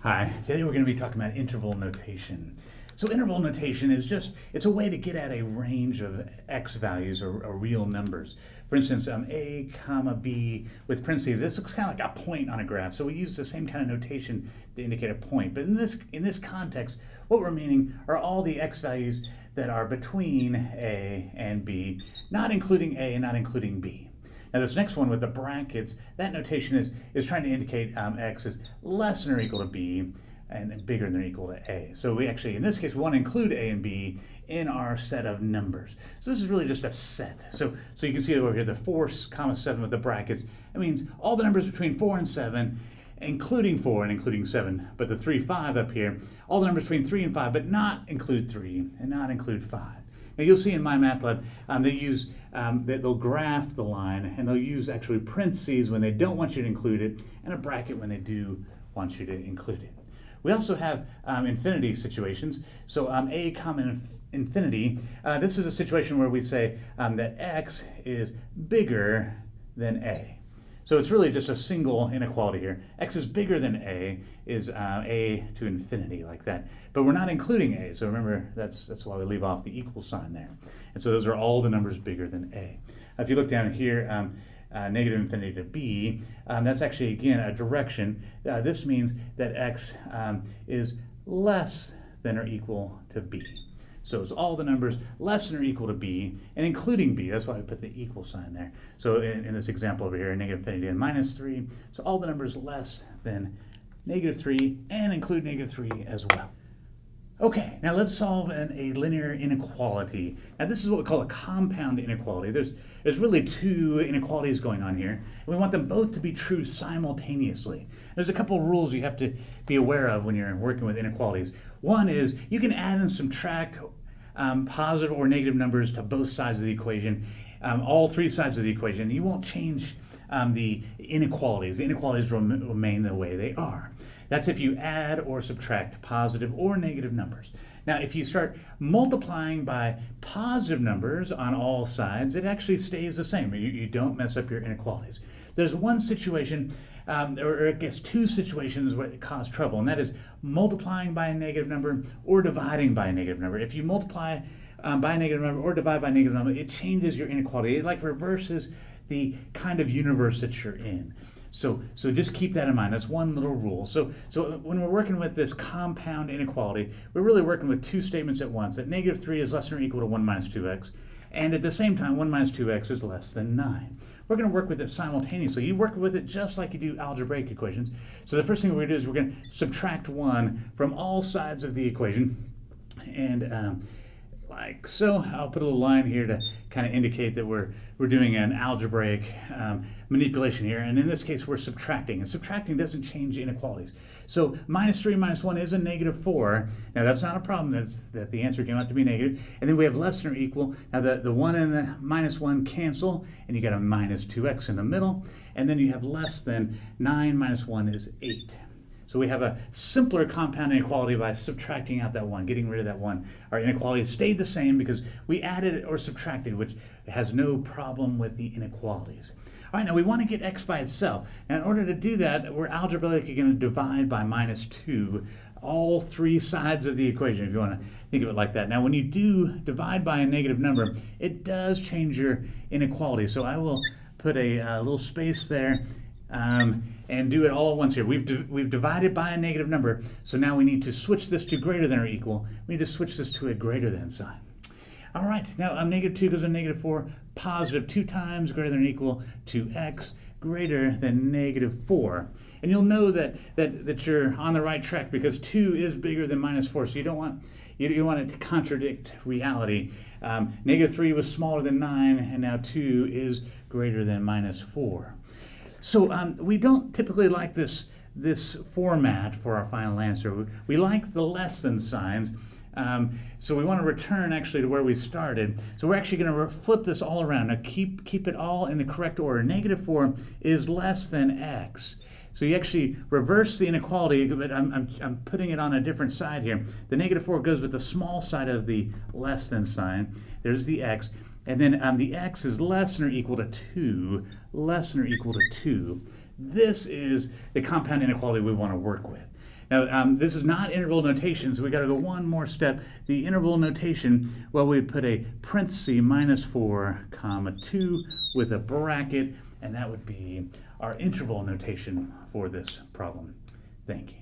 Hi, today we're going to be talking about interval notation. So interval notation is it's a way to get at a range of x values or real numbers. For instance, a comma b with parentheses, this looks kind of like a point on a graph. So we use the same kind of notation to indicate a point. But in this context, what we're meaning are all the x values that are between a and b, not including a and not including b. Now this next one with the brackets, that notation is trying to indicate x is less than or equal to b and bigger than or equal to a. So we actually, in this case, we want to include a and b in our set of numbers. So this is really just a set. So you can see over here the 4, 7 with the brackets. That means all the numbers between 4 and 7, including 4 and including 7. But the 3, 5 up here, all the numbers between 3 and 5, but not include 3 and not include 5. Now you'll see in my math lab, they'll graph the line, and they'll use actually parentheses when they don't want you to include it, and a bracket when they do want you to include it. We also have infinity situations. So a comma infinity, this is a situation where we say that x is bigger than a. So it's really just a single inequality here. X is bigger than a is a to infinity, like that. But we're not including a, so remember that's why we leave off the equal sign there. And so those are all the numbers bigger than a. If you look down here, negative infinity to b, that's actually, again, a direction. This means that x is less than or equal to b. So it's all the numbers less than or equal to b, and including b. That's why we put the equal sign there. So in this example over here, negative infinity and minus 3, so all the numbers less than negative 3 and include negative 3 as well. Okay, now let's solve a linear inequality. Now this is what we call a compound inequality. There's really two inequalities going on here, and we want them both to be true simultaneously. There's a couple of rules you have to be aware of when you're working with inequalities. One is you can add and subtract positive or negative numbers to both sides of the equation, all three sides of the equation. You won't change the inequalities. The inequalities remain the way they are. That's if you add or subtract positive or negative numbers. Now, if you start multiplying by positive numbers on all sides, it actually stays the same. You don't mess up your inequalities. There's one situation, or I guess two situations where it cause trouble, and that is multiplying by a negative number or dividing by a negative number. If you multiply by a negative number or divide by a negative number, it changes your inequality. It like reverses the kind of universe that you're in. So just keep that in mind. That's one little rule. So when we're working with this compound inequality, we're really working with two statements at once, that negative 3 is less than or equal to 1 minus 2x, and at the same time, 1 minus 2x is less than 9. We're going to work with it simultaneously. You work with it just like you do algebraic equations. So the first thing we're going to do is we're going to subtract 1 from all sides of the equation, and like so. I'll put a little line here to kind of indicate that we're doing an algebraic manipulation here, and in this case we're subtracting, and subtracting doesn't change inequalities. So minus 3 minus 1 is a negative 4. Now that's not a problem, that the answer came out to be negative. And then we have less than or equal. Now the 1 and the minus 1 cancel, and you got a minus 2x in the middle, and then you have less than 9 minus 1 is 8. So we have a simpler compound inequality by subtracting out that 1, getting rid of that 1. Our inequality stayed the same because we added or subtracted, which has no problem with the inequalities. All right, now we want to get x by itself. Now in order to do that, we're algebraically going to divide by minus 2 all three sides of the equation, if you want to think of it like that. Now when you do divide by a negative number, it does change your inequality. So I will put a little space there. And do it all at once here. We've divided by a negative number, so now we need to switch this to greater than or equal. We need to switch this to a greater than sign. All right, now negative 2 goes to negative 4, positive 2 times greater than or equal to x greater than negative 4. And you'll know that you're on the right track because 2 is bigger than minus 4, so you don't want it to contradict reality. Negative 3 was smaller than 9, and now 2 is greater than minus 4. So we don't typically like this format for our final answer. We like the less than signs. So we want to return actually to where we started. So we're actually going to flip this all around. Now keep it all in the correct order. Negative 4 is less than x. So you actually reverse the inequality, but I'm putting it on a different side here. The negative 4 goes with the small side of the less than sign. There's the x. And then the x is less than or equal to 2, less than or equal to 2. This is the compound inequality we want to work with. Now, this is not interval notation, so we got to go one more step. The interval notation, well, we put a parenthesis -4, comma 2 with a bracket, and that would be our interval notation for this problem. Thank you.